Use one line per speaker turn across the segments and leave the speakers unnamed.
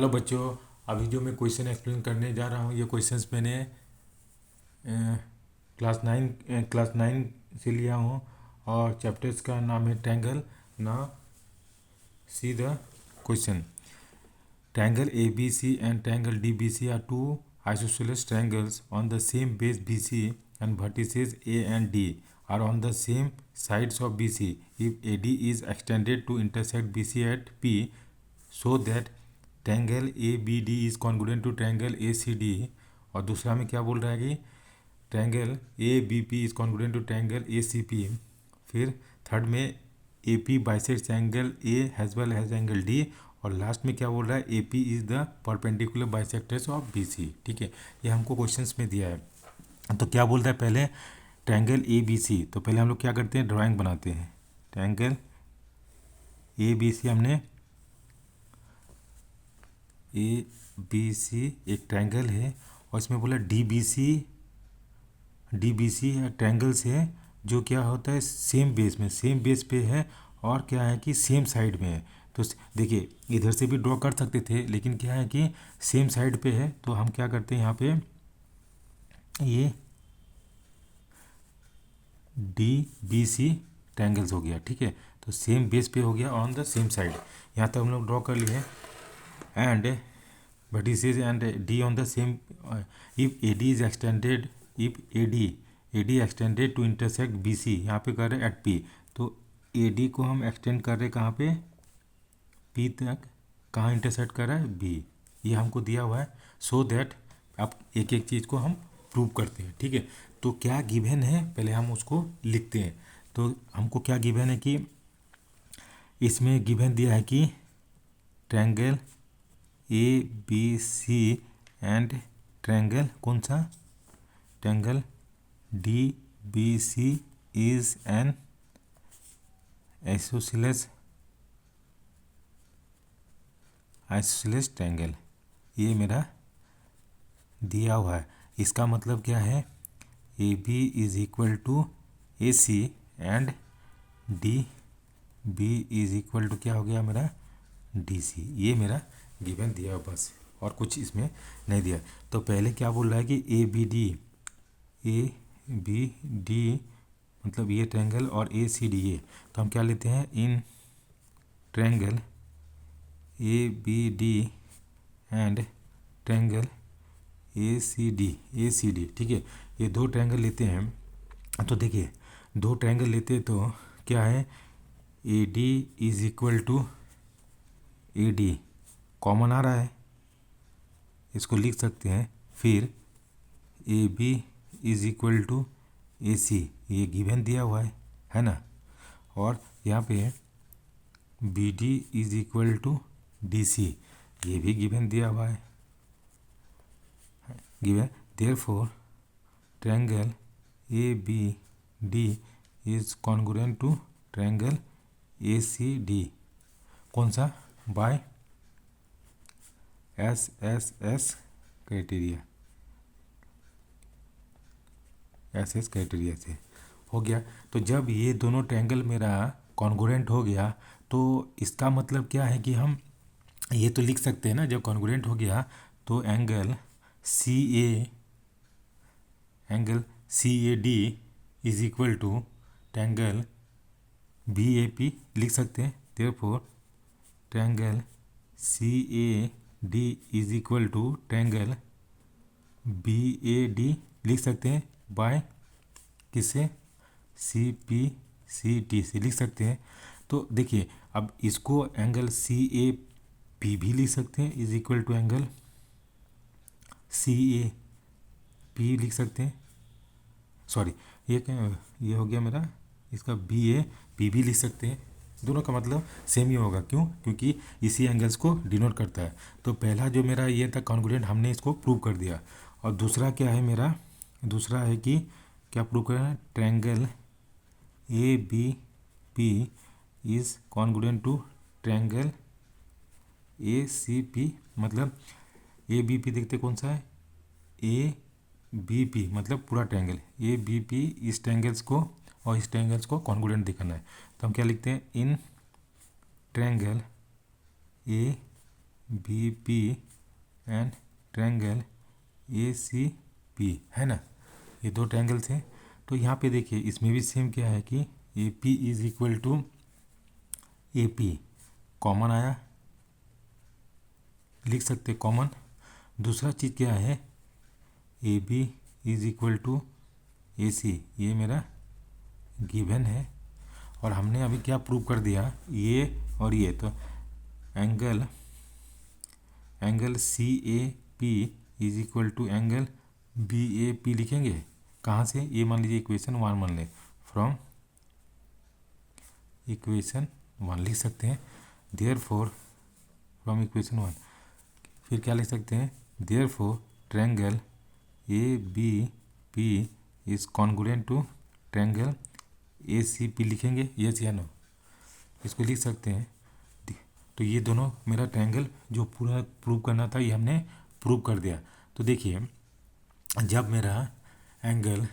Hello बच्चों, अभी जो मैं क्वेश्चन एक्सप्लेन करने जा रहा हूँ ये क्वेश्चंस मैंने क्लास नाइन से लिया हूँ और चैप्टर्स का नाम है ट्रायंगल। ना see the question. Triangle ABC and triangle DBC are two isosceles triangles on the same base BC, and vertices A and D are on the same sides of BC. If AD is extended to intersect BC at P, so that triangle ABD is congruent to triangle ACD. और दूसरा में क्या बोल रहा है कि triangle ABP is congruent to triangle ACP। फिर third में AP bisects triangle A as well as angle D। और लास्ट में क्या बोल रहा है AP is the perpendicular bisectors of BC। ठीक है, ये हमको क्वेश्चंस में दिया है। तो क्या बोलता है पहले ट्रायंगल ABC। तो पहले हम लोग क्या करते हैं, ड्राइंग बनाते हैं। ट्रायंगल ABC हमने ABC एक ट्रायंगल है और इसमें बोला DBC ट्रायंगल्स है जो क्या होता है सेम बेस पे है और क्या है कि सेम साइड में है। तो देखिए इधर से भी ड्रॉ कर सकते थे लेकिन क्या है कि सेम साइड पे है तो हम क्या करते हैं यहाँ पे ये DBC ट्रायंगल्स हो गया। ठीक है, तो सेम बेस पे हो गया ऑन द सेम साइड। यहाँ तक हम लोग ड्रॉ कर लिए and vertices and D on the same if AD is extended if AD extended to intersect BC। यहाँ पे कर रहे हैं at P, तो AD को हम एक्सटेंड कर रहे हैं कहाँ पे P तक। कहाँ इंटरसेक्ट कर रहा है B, ये हमको दिया हुआ है। सो दैट अब एक एक चीज़ को हम प्रूव करते हैं। ठीक है, तो क्या गिवन है पहले हम उसको लिखते हैं। तो हमको क्या गिवन है कि इसमें गिवन दिया है कि ट्रायंगल ABC एंड ट्रायंगल कौन सा, triangle DBC is an isosceles triangle. ये मेरा दिया हुआ है। इसका मतलब क्या है AB is equal to AC and DB is equal to क्या हो गया मेरा DC। ये मेरा गिवन दिया हुआ बस, और कुछ इसमें नहीं दिया। तो पहले क्या बोल रहा है कि ABD मतलब ये ट्रायंगल और ACD ये, तो हम क्या लेते हैं in triangle ABD and triangle ACD। ठीक है, ये दो ट्रायंगल लेते हैं। तो देखिए दो ट्रायंगल लेते हैं तो क्या है AD is equal to AD common आ रहा है, इसको लिख सकते हैं। फिर AB is equal to AC, ये गिवन दिया हुआ है ना। और यहाँ पे BD is equal to DC, ये भी गिवन दिया हुआ है given. Therefore triangle ABD is congruent to triangle ACD। कौन सा, by SSS criteria, SS criteria से हो गया। तो जब ये दोनों ट्रायंगल मेरा कॉन्ग्रुएंट हो गया तो इसका मतलब क्या है कि हम ये तो लिख सकते हैं ना, जब कॉन्ग्रुएंट हो गया तो angle CAD is equal to triangle BAP लिख सकते हैं। Therefore triangle CAD is equal to triangle BAD लिख सकते हैं बाय किससे CPCT से लिख सकते हैं। तो देखिए अब इसको एंगल CAP भी लिख सकते हैं is equal to angle CAP लिख सकते हैं। सॉरी ये हो गया मेरा, इसका BAP भी लिख सकते हैं। दोनों का मतलब सेम ही होगा, क्यों, क्योंकि इसी एंगल्स को डिनोट करता है। तो पहला जो मेरा ये था कॉन्ग्रुएंट, हमने इसको प्रूव कर दिया। और दूसरा क्या है मेरा, दूसरा है कि क्या प्रूव करना है, triangle ABP is congruent to triangle ACP। मतलब ABP देखते कौन सा है, ABP मतलब पूरा ट्रायंगल ABP इस ट्रायंगल्स को और इस ट्रायंगल्स को कॉन्ग्रुएंट दिखाना है। तो हम क्या लिखते हैं in triangle B P and triangle A C P, है ना। ये दो ट्रायंगल थे। तो यहाँ पे देखिए इसमें भी सेम क्या है कि A P is equal to A P, common आया, लिख सकते कॉमन। दूसरा चीज़ क्या है, A B is equal to A C, ये मेरा गिवन है। और हमने अभी क्या प्रूव कर दिया, ये और ये, तो angle C A P is equal to angle B A P लिखेंगे। कहाँ से, ये मान लीजिए इक्वेशन 1 मान लें, फ्रॉम इक्वेशन 1 लिख सकते हैं। देयरफॉर फ्रॉम इक्वेशन 1 फिर क्या लिख सकते हैं, therefore triangle A B P is congruent to triangle A C P लिखेंगे, यस या नो, इसको लिख सकते हैं। तो ये दोनों मेरा ट्रायंगल जो पूरा प्रूव करना था ये हमने प्रूव कर दिया। तो देखिए जब मेरा angle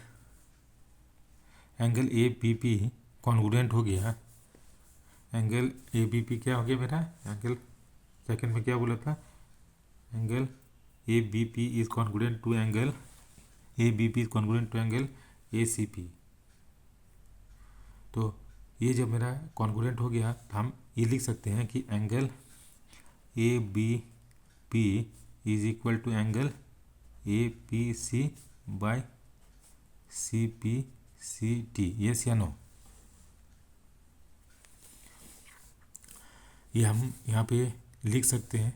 A P P congruent हो गया, एंगल ए बी पी क्या हो गया मेरा, एंगल सेकंड में क्या बोला था, angle A B P is congruent to angle A B P is congruent to angle A C P. तो ये जब मेरा कॉन्ग्रुएंट हो गया तो हम ये लिख सकते हैं कि angle A B P is equal to angle A P C by C P C T, yes या नो। ये हम यहाँ पे लिख सकते हैं।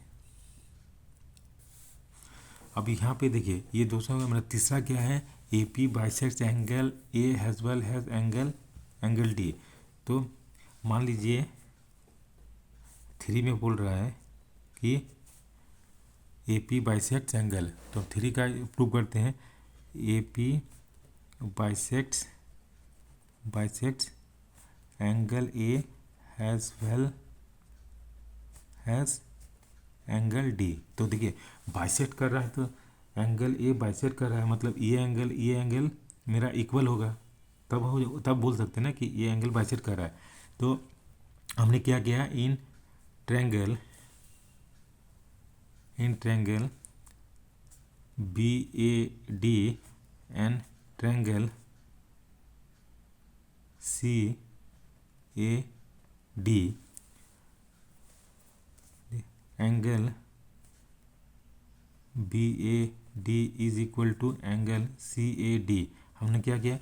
अब यहाँ पे देखिए ये दोस्तों का मेरा तीसरा क्या है, A P bisects angle A has well has angle D. तो मान लीजिए 3 में बोल रहा है कि ए पी बाइसेक्ट्स एंगल, तो 3 का प्रूव करते हैं, A P bisects angle A has well has angle D. तो देखिए बाइसेक्ट कर रहा है तो एंगल ए बाइसेक्ट कर रहा है, मतलब ये एंगल मेरा इक्वल होगा, तब बोल सकते हैं ना कि ये एंगल बाइसेक्ट कर रहा है। तो हमने क्या किया, in triangle B A D and triangle C A D, angle B A D is equal to angle C A D. हमने क्या किया,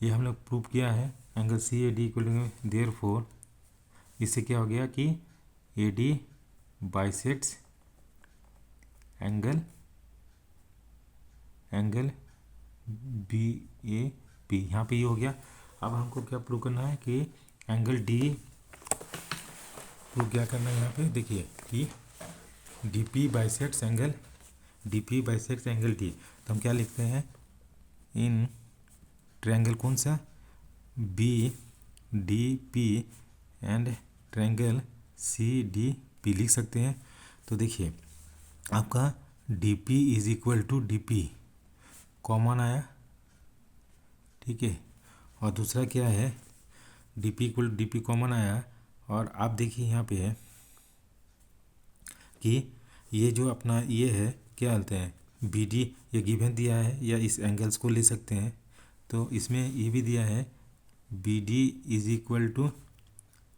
ये हम लोग प्रूव किया है, angle C A D equal to, therefore इससे क्या हो गया कि A D bisects angle B A P, यहाँ पे ये हो गया। अब हमको क्या प्रूव करना है कि एंगल डी प्रूव क्या करना है, यहाँ पे देखिए कि D P bisects angle D. तो हम क्या लिखते हैं, इन ट्रायंगल कौन सा, B D P and triangle C D P लिख सकते हैं। तो देखिए आपका D P is equal to D P common आया, ठीक है। और दूसरा क्या है, D P equal D P common आया। और आप देखिए यहाँ पे है कि ये जो अपना ये है क्या बोलते हैं, बी डी, ये गिवन दिया है, या इस एंगल्स को ले सकते हैं। तो इसमें ये भी दिया है B D is equal to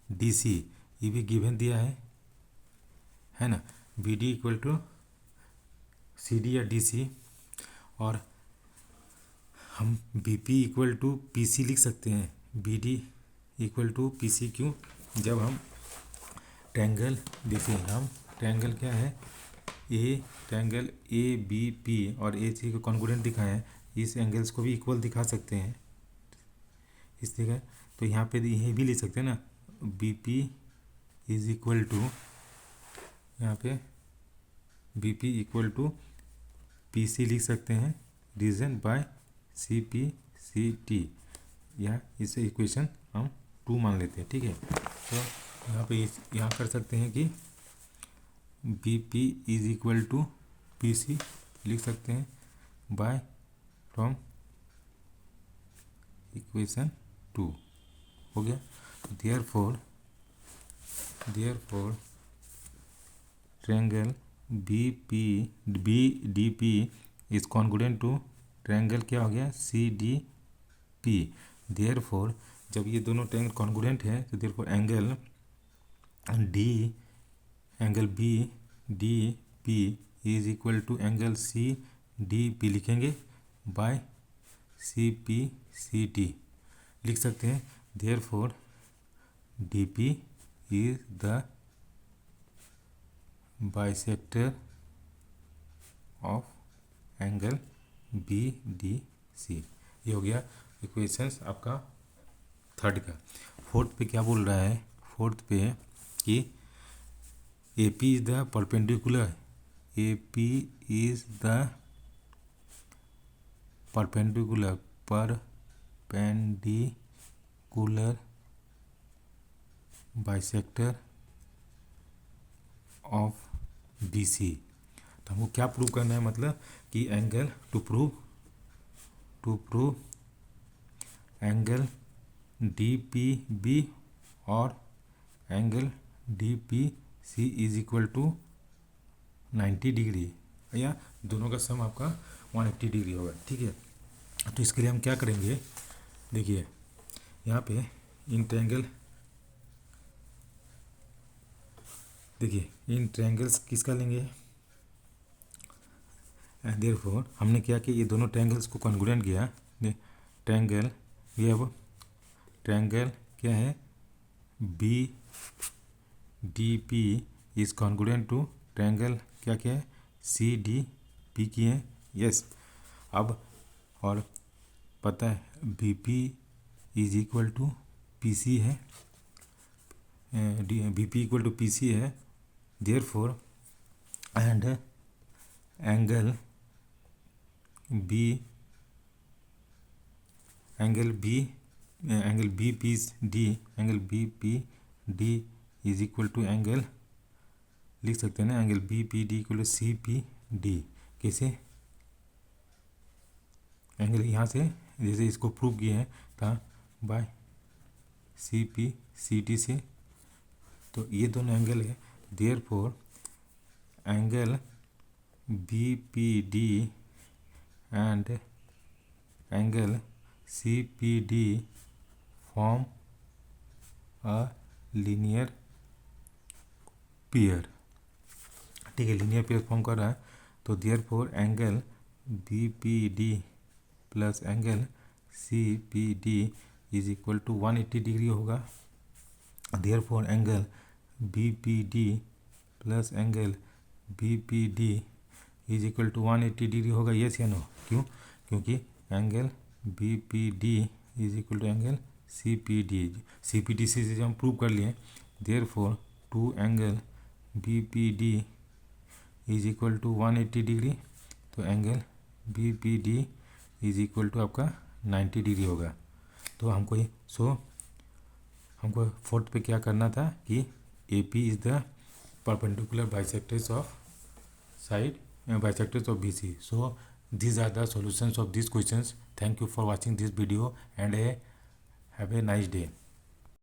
D C, ये भी गिवन दिया है ना, B D equal to C D या डी सी। और हम B P equal to P C लिख सकते हैं, B D equal to P C, क्यों, जब हम ट्रायंगल देखिए, हम ट्रायंगल क्या है, ट्रायंगल ए बी पी और ए सी को कॉन्ग्रुएंट दिखाए हैं, इस एंगल्स को भी इक्वल दिखा सकते हैं इस जगह। तो यहाँ पे यही भी लिख सकते हैं ना, B P is equal to, यहाँ पे B P equal to P C लिख सकते हैं, reason by C P C T, या इसे इक्वेशन हम 2 मान लेते हैं, ठीक है। तो यहाँ पे यहाँ कर सकते हैं कि B P is equal to P C लिख सकते हैं बाय फ्रॉम इक्वेशन 2, हो गया। Therefore triangle BDP is congruent to triangle क्या हो गया CDP। देयरफॉर जब ये दोनों ट्रायंगल कॉन्ग्रुएंट है तो therefore angle BDP is equal to angle CDP लिखेंगे बाय CPCT लिख सकते हैं। Therefore DP is the bisector of angle BDC। ये हो गया इक्वेशंस आपका थर्ड का। फोर्थ पे क्या बोल रहा है, फोर्थ पे कि AP is the perpendicular bisector of BC। तो हमको क्या प्रूव करना है, मतलब कि angle to prove angle DPB और angle DPC is equal to 90 degree, या दोनों का सम आपका 180 डिग्री होगा। ठीक है, तो इसके लिए हम क्या करेंगे, देखिए यहाँ पे इन ट्रायंगल, देखिए इन ट्रायंगल्स किसका लेंगे, देयरफॉर हमने क्या किया, ये दोनों ट्रायंगल्स को कॉन्ग्रुएंट किया। ट्रायंगल ये अब ट्रायंगल क्या है BDP is congruent to triangle क्या क्या है CDP की है। यस, अब और पता है BP is equal to PC है, BP इक्वल टू PC है। Therefore and angle BPD is equal to angle, लिख सकते हैं ना, angle BPD equal to CPD। कैसे, एंगल यहाँ से जैसे इसको प्रूव किए हैं था बाय CPCT से, तो ये दोनों एंगल है। Therefore angle BPD and angle CPD form a linear pair. ठीक है, लीनियर पेयर फॉर्म कर रहा है, तो therefore angle BPD plus angle CPD is equal to 180 degree होगा। Therefore angle BPD plus angle BPD is equal to 180 degree होगा। Yes या no, क्यों, क्योंकि angle BPD is equal to angle CPD से हम प्रूव कर लिए। Therefore two angle BPD is equal to 180 degree, तो angle BPD is equal to आपका 90 डिग्री होगा। तो हमको ये हमको फोर्थ पे क्या करना था कि AP is the perpendicular bisectors of BC। So these are the solutions of these questions. Thank you for watching this video and have a nice day.